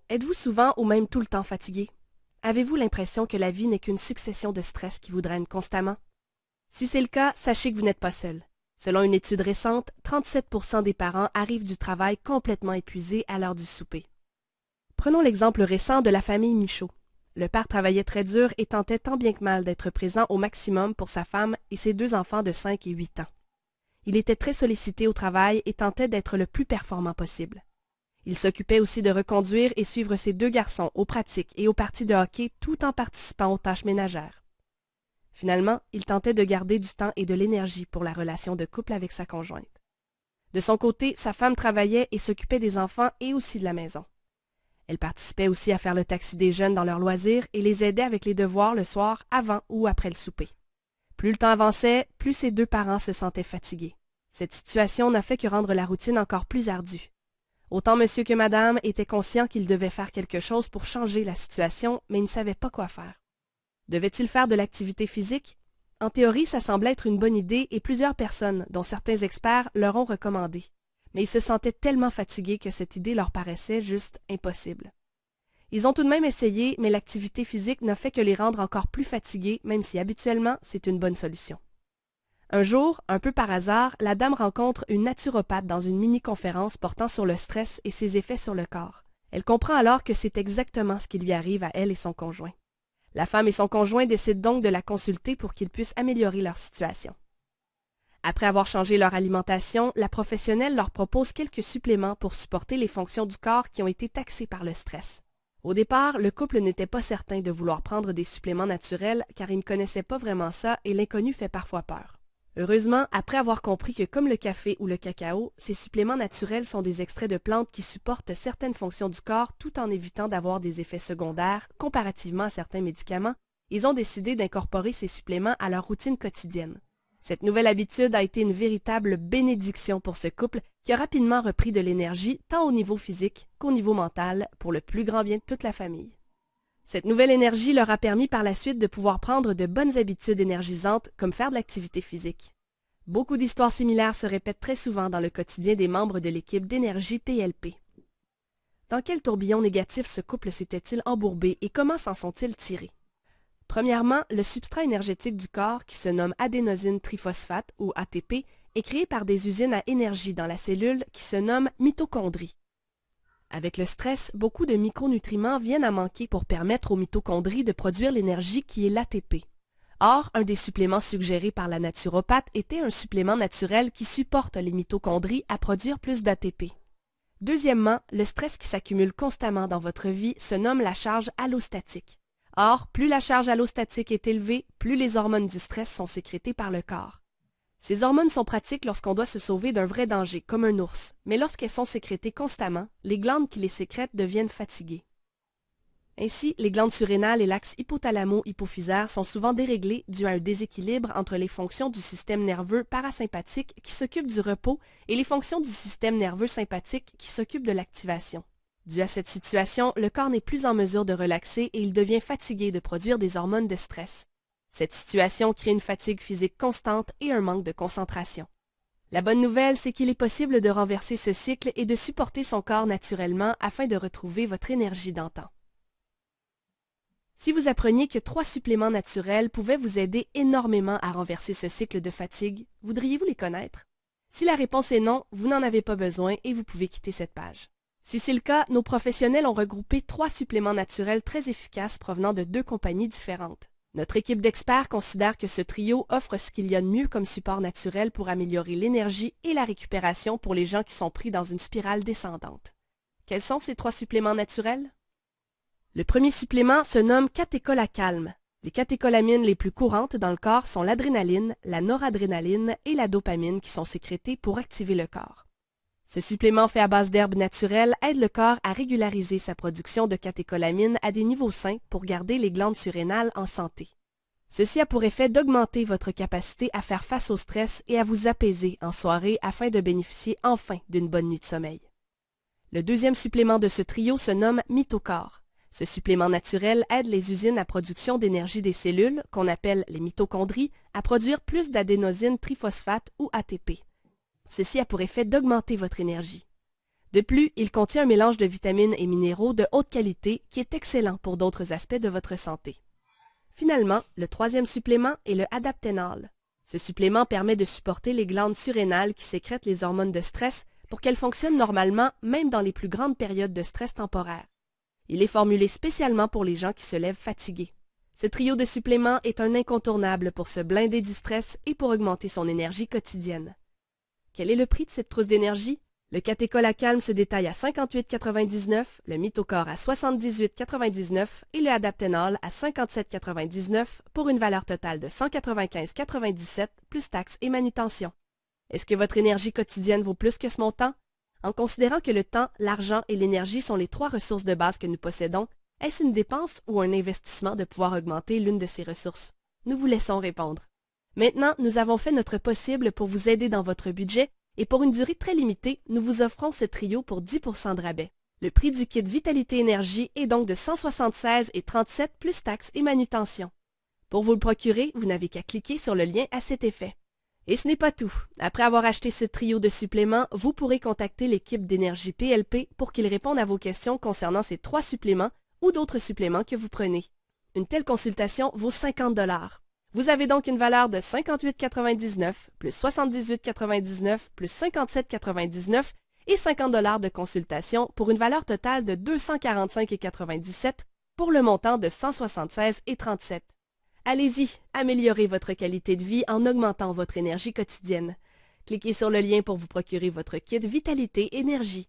Êtes-vous souvent ou même tout le temps fatigué? Avez-vous l'impression que la vie n'est qu'une succession de stress qui vous draine constamment? Si c'est le cas, sachez que vous n'êtes pas seul. Selon une étude récente, 37% des parents arrivent du travail complètement épuisés à l'heure du souper. Prenons l'exemple récent de la famille Michaud. Le père travaillait très dur et tentait tant bien que mal d'être présent au maximum pour sa femme et ses deux enfants de 5 et 8 ans. Il était très sollicité au travail et tentait d'être le plus performant possible. Il s'occupait aussi de reconduire et suivre ses deux garçons aux pratiques et aux parties de hockey tout en participant aux tâches ménagères. Finalement, il tentait de garder du temps et de l'énergie pour la relation de couple avec sa conjointe. De son côté, sa femme travaillait et s'occupait des enfants et aussi de la maison. Elle participait aussi à faire le taxi des jeunes dans leurs loisirs et les aidait avec les devoirs le soir avant ou après le souper. Plus le temps avançait, plus ses deux parents se sentaient fatigués. Cette situation n'a fait que rendre la routine encore plus ardue. Autant monsieur que madame étaient conscients qu'ils devaient faire quelque chose pour changer la situation, mais ils ne savaient pas quoi faire. Devaient-ils faire de l'activité physique? En théorie, ça semblait être une bonne idée et plusieurs personnes, dont certains experts, leur ont recommandé. Mais ils se sentaient tellement fatigués que cette idée leur paraissait juste impossible. Ils ont tout de même essayé, mais l'activité physique n'a fait que les rendre encore plus fatigués, même si habituellement, c'est une bonne solution. Un jour, un peu par hasard, la dame rencontre une naturopathe dans une mini-conférence portant sur le stress et ses effets sur le corps. Elle comprend alors que c'est exactement ce qui lui arrive à elle et son conjoint. La femme et son conjoint décident donc de la consulter pour qu'ils puissent améliorer leur situation. Après avoir changé leur alimentation, la professionnelle leur propose quelques suppléments pour supporter les fonctions du corps qui ont été taxées par le stress. Au départ, le couple n'était pas certain de vouloir prendre des suppléments naturels car ils ne connaissaient pas vraiment ça et l'inconnu fait parfois peur. Heureusement, après avoir compris que comme le café ou le cacao, ces suppléments naturels sont des extraits de plantes qui supportent certaines fonctions du corps tout en évitant d'avoir des effets secondaires comparativement à certains médicaments, ils ont décidé d'incorporer ces suppléments à leur routine quotidienne. Cette nouvelle habitude a été une véritable bénédiction pour ce couple qui a rapidement repris de l'énergie tant au niveau physique qu'au niveau mental pour le plus grand bien de toute la famille. Cette nouvelle énergie leur a permis par la suite de pouvoir prendre de bonnes habitudes énergisantes comme faire de l'activité physique. Beaucoup d'histoires similaires se répètent très souvent dans le quotidien des membres de l'équipe d'énergie PLP. Dans quel tourbillon négatif ce couple s'était-il embourbé et comment s'en sont-ils tirés? Premièrement, le substrat énergétique du corps, qui se nomme adénosine triphosphate ou ATP, est créé par des usines à énergie dans la cellule qui se nomme mitochondrie. Avec le stress, beaucoup de micronutriments viennent à manquer pour permettre aux mitochondries de produire l'énergie qui est l'ATP. Or, un des suppléments suggérés par la naturopathe était un supplément naturel qui supporte les mitochondries à produire plus d'ATP. Deuxièmement, le stress qui s'accumule constamment dans votre vie se nomme la charge allostatique. Or, plus la charge allostatique est élevée, plus les hormones du stress sont sécrétées par le corps. Ces hormones sont pratiques lorsqu'on doit se sauver d'un vrai danger, comme un ours, mais lorsqu'elles sont sécrétées constamment, les glandes qui les sécrètent deviennent fatiguées. Ainsi, les glandes surrénales et l'axe hypothalamo-hypophysaire sont souvent déréglés dû à un déséquilibre entre les fonctions du système nerveux parasympathique qui s'occupe du repos et les fonctions du système nerveux sympathique qui s'occupe de l'activation. Dû à cette situation, le corps n'est plus en mesure de relaxer et il devient fatigué de produire des hormones de stress. Cette situation crée une fatigue physique constante et un manque de concentration. La bonne nouvelle, c'est qu'il est possible de renverser ce cycle et de supporter son corps naturellement afin de retrouver votre énergie d'antan. Si vous appreniez que 3 suppléments naturels pouvaient vous aider énormément à renverser ce cycle de fatigue, voudriez-vous les connaître? Si la réponse est non, vous n'en avez pas besoin et vous pouvez quitter cette page. Si c'est le cas, nos professionnels ont regroupé 3 suppléments naturels très efficaces provenant de 2 compagnies différentes. Notre équipe d'experts considère que ce trio offre ce qu'il y a de mieux comme support naturel pour améliorer l'énergie et la récupération pour les gens qui sont pris dans une spirale descendante. Quels sont ces 3 suppléments naturels? Le premier supplément se nomme catécholacalme. Les catécholamines les plus courantes dans le corps sont l'adrénaline, la noradrénaline et la dopamine qui sont sécrétées pour activer le corps. Ce supplément fait à base d'herbes naturelles aide le corps à régulariser sa production de catécholamines à des niveaux sains pour garder les glandes surrénales en santé. Ceci a pour effet d'augmenter votre capacité à faire face au stress et à vous apaiser en soirée afin de bénéficier enfin d'une bonne nuit de sommeil. Le deuxième supplément de ce trio se nomme Mitocore. Ce supplément naturel aide les usines à production d'énergie des cellules, qu'on appelle les mitochondries, à produire plus d'adénosine triphosphate ou ATP. Ceci a pour effet d'augmenter votre énergie. De plus, il contient un mélange de vitamines et minéraux de haute qualité qui est excellent pour d'autres aspects de votre santé. Finalement, le troisième supplément est le Adapténol. Ce supplément permet de supporter les glandes surrénales qui sécrètent les hormones de stress pour qu'elles fonctionnent normalement même dans les plus grandes périodes de stress temporaire. Il est formulé spécialement pour les gens qui se lèvent fatigués. Ce trio de suppléments est un incontournable pour se blinder du stress et pour augmenter son énergie quotidienne. Quel est le prix de cette trousse d'énergie? Le Catéchola Calme se détaille à 58,99, le Mythocore à 78,99 et le Adapténol à 57,99 pour une valeur totale de 195,97 plus taxes et manutention. Est-ce que votre énergie quotidienne vaut plus que ce montant? En considérant que le temps, l'argent et l'énergie sont les trois ressources de base que nous possédons, est-ce une dépense ou un investissement de pouvoir augmenter l'une de ces ressources? Nous vous laissons répondre. Maintenant, nous avons fait notre possible pour vous aider dans votre budget et pour une durée très limitée, nous vous offrons ce trio pour 10% de rabais. Le prix du kit Vitalité Énergie est donc de 176,37 plus taxes et manutention. Pour vous le procurer, vous n'avez qu'à cliquer sur le lien à cet effet. Et ce n'est pas tout. Après avoir acheté ce trio de suppléments, vous pourrez contacter l'équipe d'Énergie PLP pour qu'ils répondent à vos questions concernant ces 3 suppléments ou d'autres suppléments que vous prenez. Une telle consultation vaut 50 $. Vous avez donc une valeur de 58,99 plus 78,99 plus 57,99 et 50 $ de consultation pour une valeur totale de 245,97 pour le montant de 176,37. Allez-y, améliorez votre qualité de vie en augmentant votre énergie quotidienne. Cliquez sur le lien pour vous procurer votre kit Vitalité Énergie.